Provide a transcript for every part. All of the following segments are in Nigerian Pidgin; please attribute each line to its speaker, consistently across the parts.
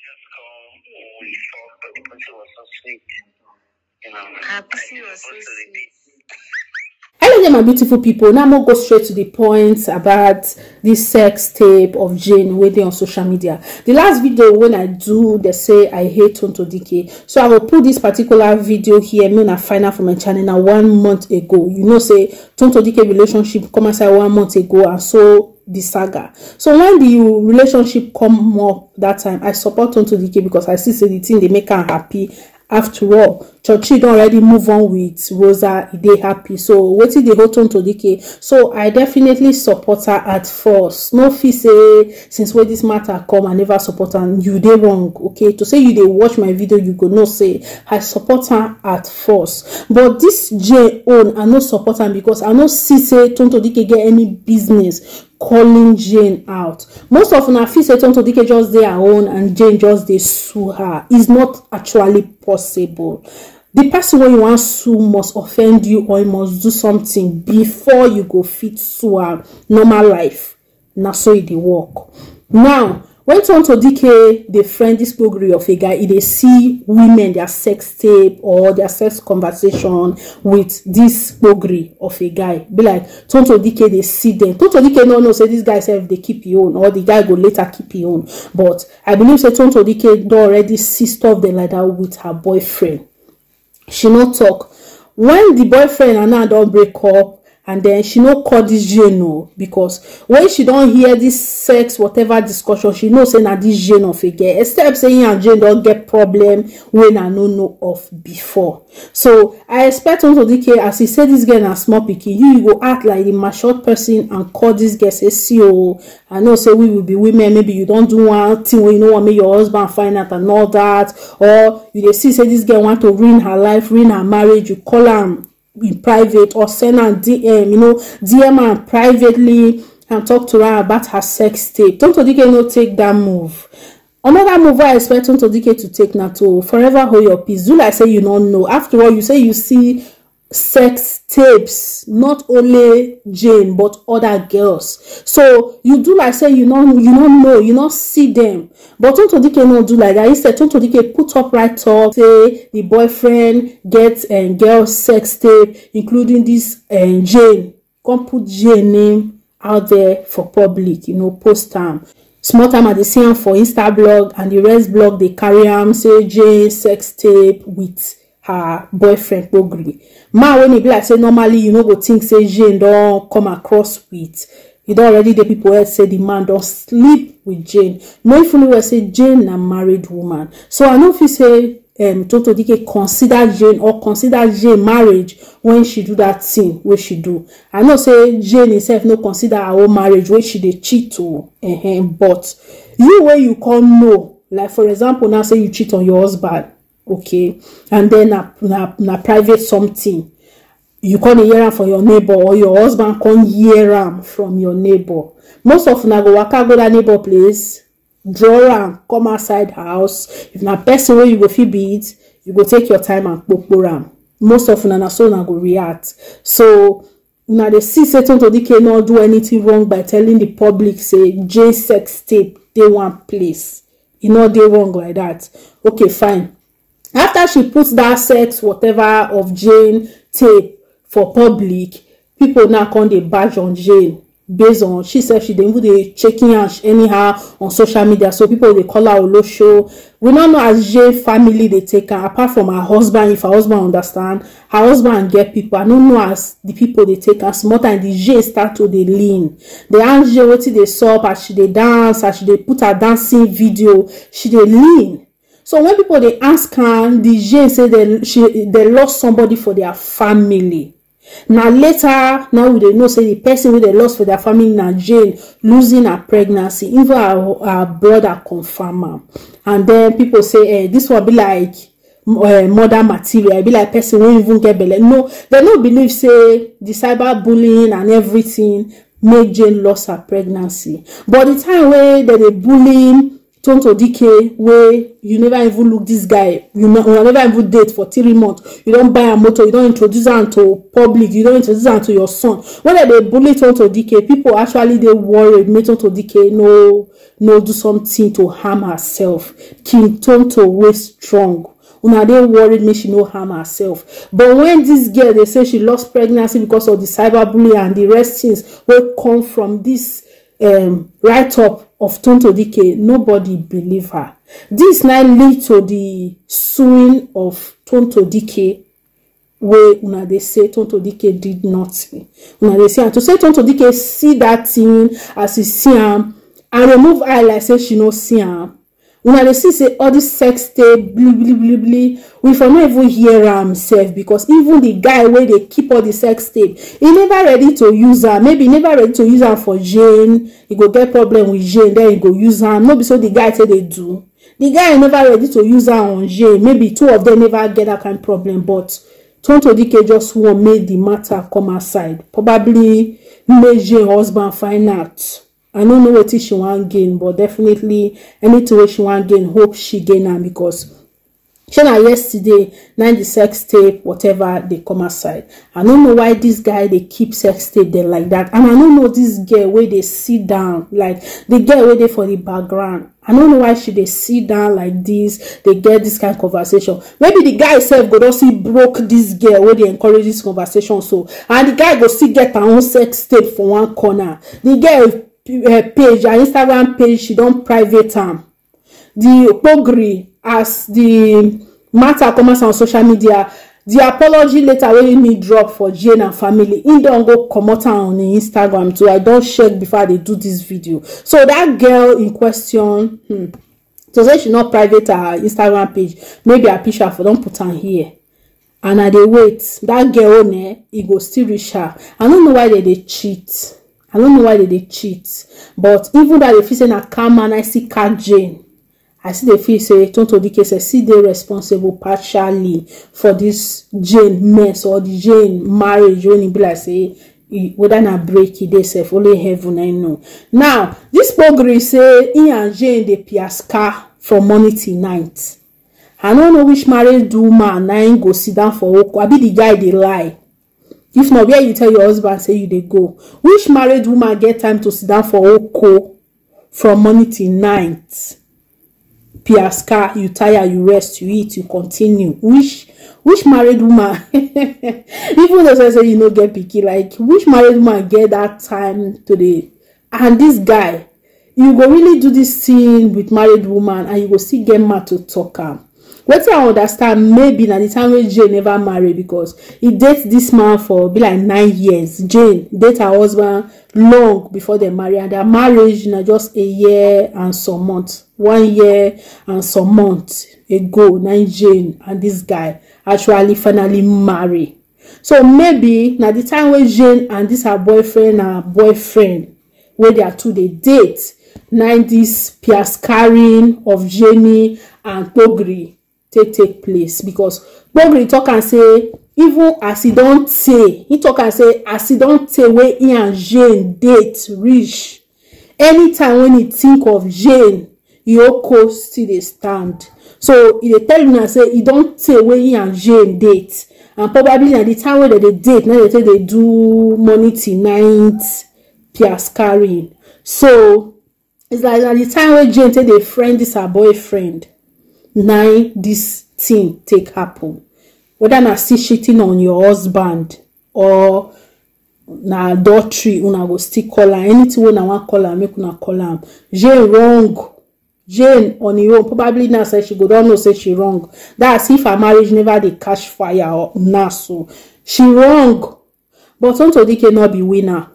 Speaker 1: just come, we talked, but the person was so sweet. You know,
Speaker 2: Pussy was so sweet.
Speaker 3: Hello there, my beautiful people. Now I'm gonna go straight to the point about this sex tape of Jane waiting on social media. The last video when I do, they say I hate Tonto Dike. So I will put this particular video here. Me na find out from my channel now 1 month ago. You know, say Tonto Dike relationship come aside 1 month ago, and so the saga. So when the relationship come up that time, I support Tonto Dike because I see say the thing they make her happy. After all, Chochi don't already move on with Rosa, they happy. So what did they hold on to Dike? So I definitely support her at first. No fee say since where this matter come, I never support her. You they wrong, okay? To say you they watch my video, you go no say I support her at first. But this J own, I no support her because I no see say Tonto Dike get any business calling Jane out. Most of them feel say Tonto Dike just their own and Jane just they sue her. It's not actually possible. The person when you want sue must offend you or you must do something before you go fit sue her. Normal life. Now so it dey work. Now, when Tonto Dike they friend this program of a guy, they see women their sex tape or their sex conversation with this program of a guy. Be like Tonto Dike they see them. Tonto Dike no say this guy self they keep your own or the guy go later keep your own. But I believe say Tonto Dike do already see stuff them like that with her boyfriend. She no talk. When the boyfriend and her don't break up, and then she no call this Jane no, because when she don't hear this sex whatever discussion, she knows say na this Jane of a girl, except saying and Jane don't get problem when I no know of before. So I expect Tonto Dike, as he said this girl na small pikin, you go act like the mature person and call this girl say, see oh, I know say we will be women, maybe you don't do one thing when you know want make your husband find out and all that, or you dey see say this girl want to ruin her life, ruin her marriage, you call her in private or send her DM, you know, DM her privately and talk to her about her sex tape. Tonto Dike no take that move. Another move I expect Tonto Dike to take now to forever hold your peace. Do like say you don't know. After all, you say you see sex tapes, not only Jane but other girls. So you do like say you don't know, you don't see them. But Tonto Dike no do like that. Instead, Tonto Dike put up right up, say the boyfriend gets a girl sex tape, including this Jane. Come put Jane name out there for public, you know, post time. Small time at the same for Insta blog and the rest blog they carry say Jane sex tape with her boyfriend program. Man when it be like say normally you know go think say Jane don't come across with. You don't already the people who say the man don't sleep with Jane. No if you say Jane a married woman. So I know if you say Tonto Dike consider Jane or consider Jane marriage when she do that thing where she do. I know say Jane herself no consider her own marriage where she dey cheat to. But you where you can't know, like for example now say you cheat on your husband. Okay, and then na private something you can't hear from your neighbor or your husband can't hear from your neighbor. Most of na go waka go that neighbor place, draw am come outside house. If na person where you go fit beat, you go take your time and popo am. Most of na so na go react. So now they see say Tonto Dike not do anything wrong by telling the public say Jane sex tape they one place. You know they wrong like that. Okay, fine. After she puts that sex whatever of Jane tape for public, people now come they badge on Jane based on she said she didn't they checking her anyhow on social media. So people they call her Olosho. We don't know as Jane family they take her apart from her husband. If her husband understand, her husband get people. I don't know as the people they take her. Small time the Jane start to they lean. They ask Jane what they saw as she they dance, as she they put her dancing video, she they lean. So when people they ask her, the Jane say they lost somebody for their family. Now later, now they know say the person who they lost for their family now Jane losing her pregnancy. Even her brother confirm her. And then people say, hey, this will be like mother material. It be like person won't even get belly. No, they don't believe say the cyber bullying and everything make Jane lost her pregnancy. But the time where they bullying Tonto Dike where you never even look this guy, you never even date for 3 months, you don't buy a motor, you don't introduce am to public, you don't introduce am to your son. When they bully Tonto Dike, people actually they worried make Tonto Dike no do something to harm herself. King Tonto was strong. Una dey worried make she no harm herself. But when this girl they say she lost pregnancy because of the cyberbullying and the rest things will come from this write-up of Tonto Dike, nobody believe her. This now lead to the suing of Tonto Dike, where una they say Tonto Dike did nothing. Una they say, and to say Tonto Dike see that thing as he see him and remove eye like say she no see him. Una they see say all this sex tape, we for not even hear himself, because even the guy where they keep all the sex tape, he never ready to use her. Maybe he never ready to use her for Jane. He go get problem with Jane, then he go use her. No, be so the guy say they do. The guy never ready to use her on Jane. Maybe two of them never get that kind of problem, but Tonto Dike just want make the matter come outside. Probably make Jane husband find out. I don't know what she want gain, but definitely anything where she want gain, hope she gain her, because she na yesterday, now the sex tape, whatever they come aside. I don't know why this guy they keep sex tape there like that, and I don't know this girl where they sit down, like the girl where they for the background. I don't know why she they sit down like this. They get this kind of conversation. Maybe the guy itself go don't see broke this girl where they encourage this conversation. So and the guy go see get her own sex tape for one corner. The girl page, her Instagram page, she don't private the Pogri, as the matter comes on social media, the apology letter wey me drop for Jane and family, he don't go come out on the Instagram too. I don't check before they do this video. So that girl in question, so say she not private her Instagram page, maybe a picture for don't put on here. And I they wait, that girl on there, he go still reach her. I don't know why they cheat. I don't know why they cheat. But even that they feel saying a calm man, I see cat Jane. I see the feel say Tonto Dike say see they responsible partially for this Jane mess or the Jane marriage when it be like say whether na break it they self only heaven I know. Now this Pogri say he and Jane they piaska from morning till night. I don't know which married woman na go sit down for Oko. I be the guy they lie. If not, where you tell your husband say you they go. Which married woman get time to sit down for Oko from morning till night? Piaska, you tire, you rest, you eat, you continue. Which married woman, even though I say you know get picky, like which married woman get that time to the, and this guy, you go really do this thing with married woman and you go still get mad to talk am. What I understand, maybe na the time when Jane never married, because he dates this man for be like 9 years. Jane date her husband long before they marry, and their marriage na just a year and some months. 1 year and some months ago, now Jane and this guy actually finally marry. So maybe na the time when Jane and this her boyfriend where they are two they date, now this piaskaring of Jenny and Pogri take place, because Pogri talk and say even as he don't say, he talk and say as he don't say where he and Jane date reach, anytime when he think of Jane, Yoko still they stand. So he tell you now say he don't say where he and Jane date, and probably at the time where they date, now they say they do money till night piaskaring. So it's like at the time where Jane say they friend this her boyfriend, now this thing take happen. Whether na still cheating on your husband or na adultery, una go still call her. Anything when I want call her, make una call her. Jane wrong. Jane on her own probably now say she go don't know say she wrong. That's if her marriage never they catch fire or now, so she wrong. But Tonto Dike not be winner.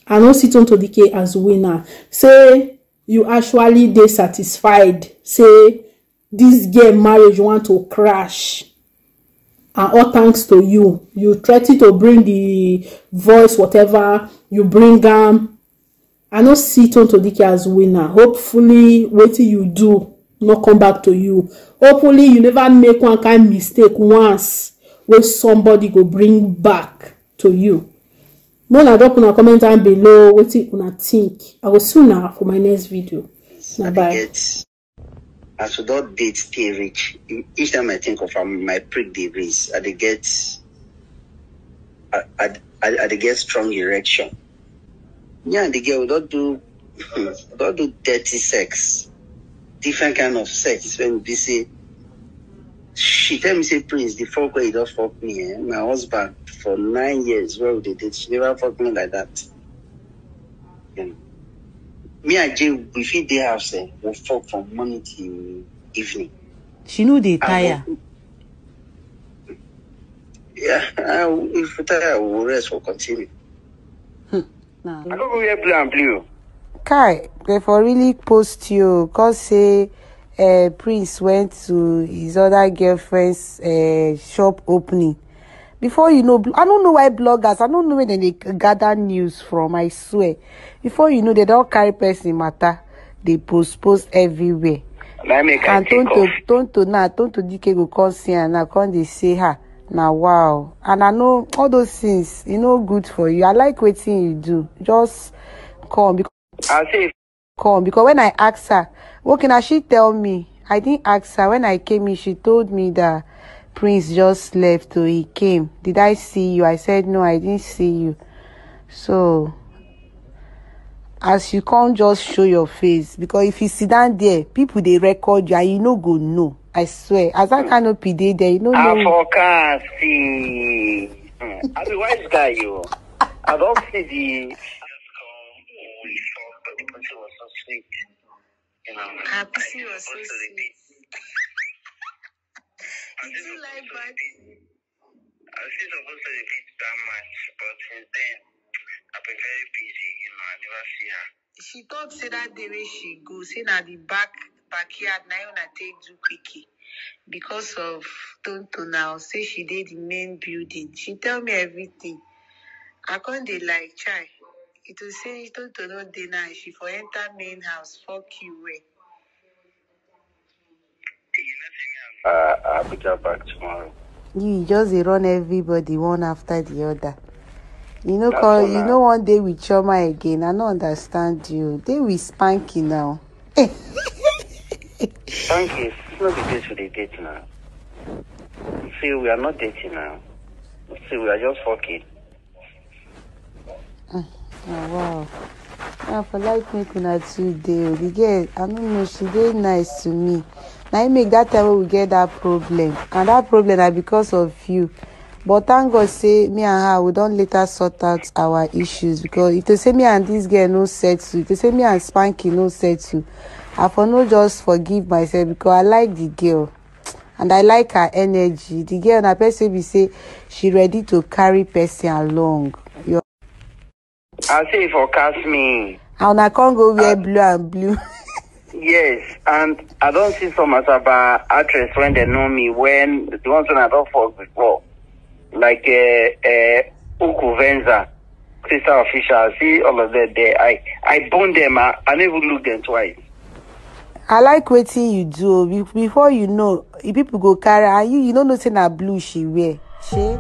Speaker 3: I don't see Tonto Dike as winner. Say you actually they satisfied. Say this girl marriage want to crash, and all thanks to you. You threaten to bring the voice, whatever you bring them. I don't see Tonto Dike as winner. Hopefully what you do not come back to you. Hopefully you never make one kind of mistake once where somebody go bring back to you. More drop in a comment down below what you think. I will see you now for my next video. Bye bye.
Speaker 4: as we don't date stay rich. Each time I think of my prick the race, I get strong erection. Yeah, the girl don't do dirty sex. Different kind of sex. When we say she tell me say Prince, the fuck way you don't fuck me. My husband for 9 years, where they did, she never fuck me like that. Yeah. Me and Jay, we feed the house, we'll fuck from morning till evening.
Speaker 2: She know they tire.
Speaker 4: If we tire, we'll rest, we'll continue.
Speaker 2: Nah.
Speaker 4: I don't go wear blue and blue.
Speaker 5: Kai, they for really post you, cause say Prince went to his other girlfriend's shop opening. Before you know, I don't know why bloggers, I don't know where they gather news from, I swear. Before you know, they don't carry person matter. They post everywhere. And Tonto DK go come see and now come they say her. Now wow. And I know all those things, good for you. I like waiting you do. Just come because when I asked her, what can she tell me? I didn't ask her. When I came in, she told me that Prince just left, so he came. Did I see you? I said no, I didn't see you. So as you can't just show your face, because if you sit down there, people they record you and you no go know. I swear. As I cannot be there, you know.
Speaker 4: I forecast see. I'm a wise guy, you. I don't see the. We thought that the pussy was so sweet.
Speaker 2: Her pussy was so sweet. Did you like that?
Speaker 1: I was supposed to repeat that much, but since then, I've been very busy, I never see her.
Speaker 2: She thought say that the way she goes, say na the backyard now you na take do quickie. Because of Tonto now, say she did the main building. She tell me everything. I can't dey like chai. It will say Tonto no dey now. She for enter main house. Fuck you way.
Speaker 4: I'll be back tomorrow.
Speaker 5: You just run everybody one after the other. One day with Choma again. I don't understand you. They will spank you now.
Speaker 4: Thank you. It's not the date with the date now. See, we are not dating now. See, we are just fucking.
Speaker 5: Oh, wow. I for like making her 2 days. The girl, I don't know, she very nice to me. Now you make that time we get that problem. And that problem is because of you. But thank God say me and her we don't later sort out our issues, because if they say me and this girl no settle, if they say me and Spanky no settle, I for no just forgive myself, because I like the girl and I like her energy. The girl na person be say she ready to carry person along.
Speaker 4: I say forecast me.
Speaker 5: And I can't go wear blue and blue.
Speaker 4: Yes, and I don't see so much about actress when they know me, when the ones when I don't fuck before. Like Uku Venza, Crystal Official, I see all of them there. I bone them, I never look them twice.
Speaker 5: I like waiting you do. Before you know, if people go carry, and you don't know say na blue she wear. She